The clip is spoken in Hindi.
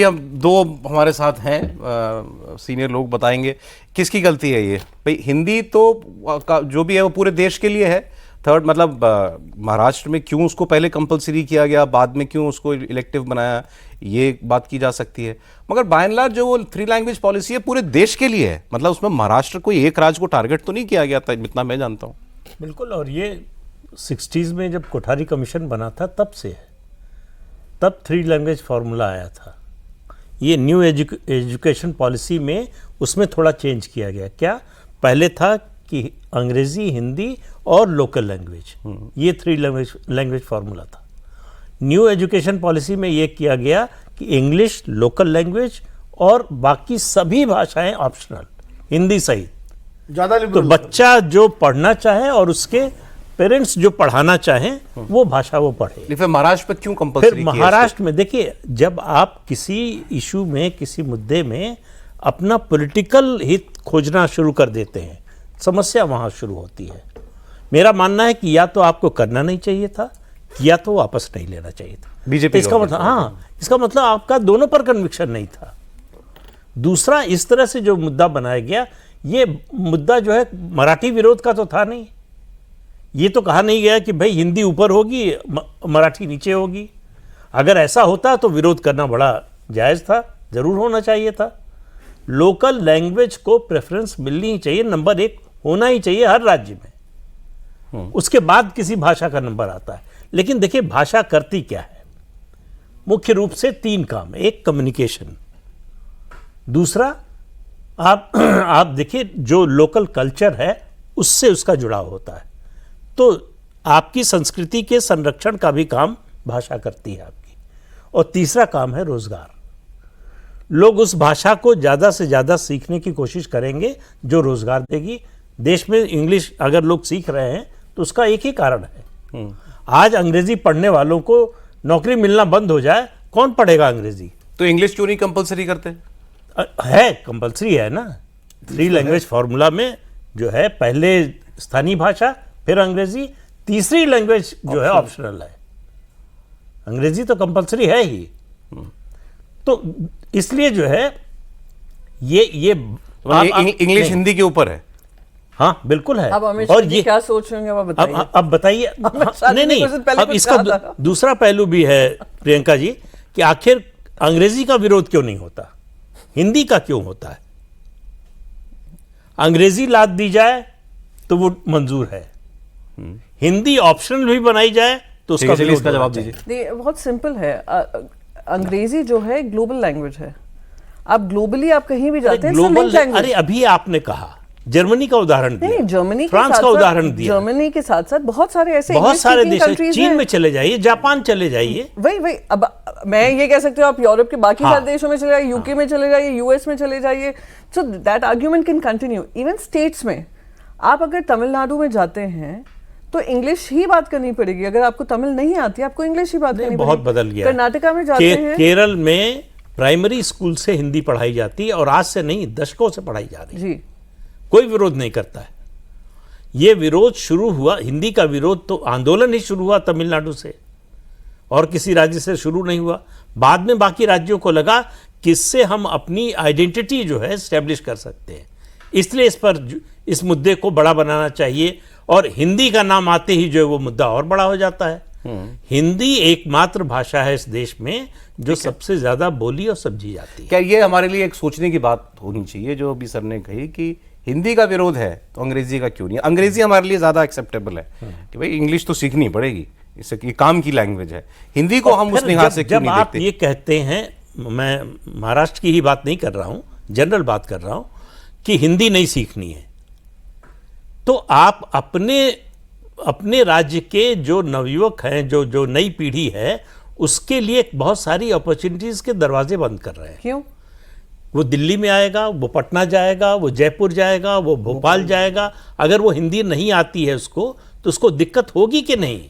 हम दो हमारे साथ हैं सीनियर लोग, बताएंगे किसकी गलती है ये। भाई हिंदी तो जो भी है वो पूरे देश के लिए है। थर्ड मतलब महाराष्ट्र में क्यों उसको पहले कंपलसरी किया गया, बाद में क्यों उसको इलेक्टिव बनाया, ये बात की जा सकती है। मगर बाय एंड लार्ज जो वो 3 लैंग्वेज पॉलिसी है पूरे देश के लिए है। मतलब उसमें महाराष्ट्र कोई एक राज्य को टारगेट तो नहीं किया गया था, इतना मैं जानता हूँ। बिल्कुल, और ये 60s में जब कोठारी कमीशन बना था तब से है, तब 3 लैंग्वेज फार्मूला आया था। ये न्यू एजुकेशन पॉलिसी में उसमें थोड़ा चेंज किया गया। क्या पहले था कि अंग्रेजी, हिंदी और लोकल लैंग्वेज, ये 3 लैंग्वेज फार्मूला था। न्यू एजुकेशन पॉलिसी में ये किया गया कि इंग्लिश, लोकल लैंग्वेज और बाकी सभी भाषाएं ऑप्शनल, हिंदी सहित। ज़्यादा तो बच्चा जो पढ़ना चाहे और उसके पेरेंट्स जो पढ़ाना चाहें वो भाषा वो पढ़े। फिर महाराष्ट्र पे क्यों कंपलसरी फिर महाराष्ट्र में देखिए, जब आप किसी इशू में, किसी मुद्दे में अपना पॉलिटिकल हित खोजना शुरू कर देते हैं, समस्या वहां शुरू होती है। मेरा मानना है कि या तो आपको करना नहीं चाहिए था या तो वापस नहीं लेना चाहिए था। बीजेपी इसका मतलब इसका मतलब आपका दोनों पर कन्विक्शन नहीं था। दूसरा, इस तरह से जो मुद्दा बनाया गया, ये मुद्दा जो है मराठी विरोध का तो था नहीं। ये तो कहा नहीं गया कि भाई हिंदी ऊपर होगी, मराठी नीचे होगी। अगर ऐसा होता तो विरोध करना बड़ा जायज़ था, ज़रूर होना चाहिए था। लोकल लैंग्वेज को प्रेफरेंस मिलनी ही चाहिए, नंबर 1 होना ही चाहिए हर राज्य में। उसके बाद किसी भाषा का नंबर आता है। लेकिन देखिए, भाषा करती क्या है? मुख्य रूप से 3 काम। एक, कम्युनिकेशन। दूसरा, आप देखिए जो लोकल कल्चर है उससे उसका जुड़ाव होता है। तो आपकी संस्कृति के संरक्षण का भी काम भाषा करती है आपकी। और तीसरा काम है रोजगार। लोग उस भाषा को ज़्यादा से ज़्यादा सीखने की कोशिश करेंगे जो रोजगार देगी। देश में इंग्लिश अगर लोग सीख रहे हैं तो उसका एक ही कारण है, आज अंग्रेजी पढ़ने वालों को नौकरी मिलना बंद हो जाए, कौन पढ़ेगा अंग्रेजी? तो इंग्लिश क्यों नहीं कंपलसरी करते? है, कंपलसरी है ना। 3 लैंग्वेज फार्मूला में जो है, पहले स्थानीय भाषा, फिर अंग्रेजी, तीसरी लैंग्वेज जो है ऑप्शनल है। अंग्रेजी तो कंपलसरी है ही। तो इसलिए जो है ये इंग्लिश हिंदी के ऊपर है। हाँ, बिल्कुल है। अब और ये क्या सोच रहे हैं बताइए। अब बताइए। नहीं, अब इसका दूसरा पहलू भी है प्रियंका जी, कि आखिर अंग्रेजी का विरोध क्यों नहीं होता, हिंदी का क्यों होता है? अंग्रेजी लाद दी जाए तो वो मंजूर है, हिंदी ऑप्शनल भी बनाई जाए तो उसका जवाब दीजिए। बहुत सिंपल है। अंग्रेजी जो है ग्लोबल लैंग्वेज है। आप ग्लोबली आप कहीं भी जाते हैं, ग्लोबल। अरे अभी आपने कहा जर्मनी का उदाहरण दिया, नहीं, जर्मनी, फ्रांस का उदाहरण दिया। जर्मनी के साथ साथ बहुत सारे ऐसे देश, चीन में चले जाइए, जापान चले जाइए। वही अब मैं ये कह सकती हूँ, आप यूरोप के बाकी सारे देशों में चले जाइए, यूके में चले जाइए, यूएस में चले जाइए। So that argument can continue. Even states में आप अगर तमिलनाडु में जाते हैं तो इंग्लिश ही बात करनी पड़ेगी। अगर आपको तमिल नहीं आती, आपको इंग्लिश ही बात करनी पड़ेगी। बहुत बदल गया। कर्नाटका में जाते हैं, केरल में प्राइमरी स्कूल से हिंदी पढ़ाई जाती है, और आज से नहीं, दशकों से पढ़ाई जा रही है। जी, कोई विरोध नहीं करता है। ये विरोध शुरू हुआ, हिंदी का विरोध तो आंदोलन ही शुरू हुआ तमिलनाडु से, और किसी राज्य से शुरू नहीं हुआ। बाद में बाकी राज्यों को लगा कि इससे हम अपनी आइडेंटिटी जो है एस्टेब्लिश कर सकते हैं, इसलिए इस मुद्दे को बड़ा बनाना चाहिए। और हिंदी का नाम आते ही जो है वो मुद्दा और बड़ा हो जाता है। हिंदी एकमात्र भाषा है इस देश में जो सबसे ज्यादा बोली और समझी जाती है। क्या ये हमारे लिए एक सोचने की बात होनी चाहिए, जो अभी सर ने कही कि हिंदी का विरोध है तो अंग्रेजी का क्यों नहीं? अंग्रेजी हमारे लिए ज्यादा एक्सेप्टेबल है कि भाई इंग्लिश तो सीखनी पड़ेगी, इससे काम की लैंग्वेज है। हिंदी को हम उस निगाह से क्यों नहीं देखते? जब आप ये कहते हैं, मैं महाराष्ट्र की ही बात नहीं कर रहा हूं, जनरल बात कर रहा हूं, कि हिंदी नहीं सीखनी है, तो आप अपने राज्य के जो नवयुवक हैं, जो नई पीढ़ी है, उसके लिए बहुत सारी अपॉर्चुनिटीज के दरवाजे बंद कर रहे हैं। क्यों? वो दिल्ली में आएगा, वो पटना जाएगा, वो जयपुर जाएगा, वो भोपाल जाएगा। अगर वो हिंदी नहीं आती है उसको, तो उसको दिक्कत होगी कि नहीं?